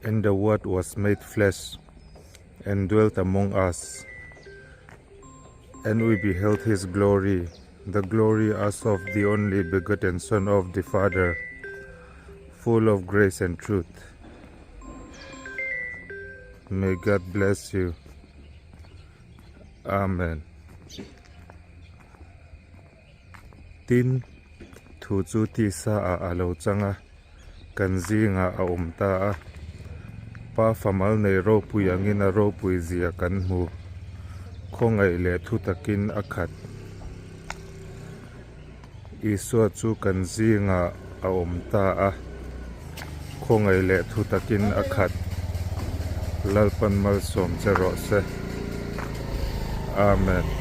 And the Word was made flesh and dwelt among us, and we beheld his glory, the glory as of the only begotten Son of the Father, full of grace and truth. May God bless you. Amen. Tin thu chu ti sa a alo changa kan zinga a umta a pa famal nei ro pui angin a ro pui zia kan mu khongai le thu takin akhat iswa chu kan zinga a umta a khongai le thu takin akhat lalpan malsawm che rawh se. Amen.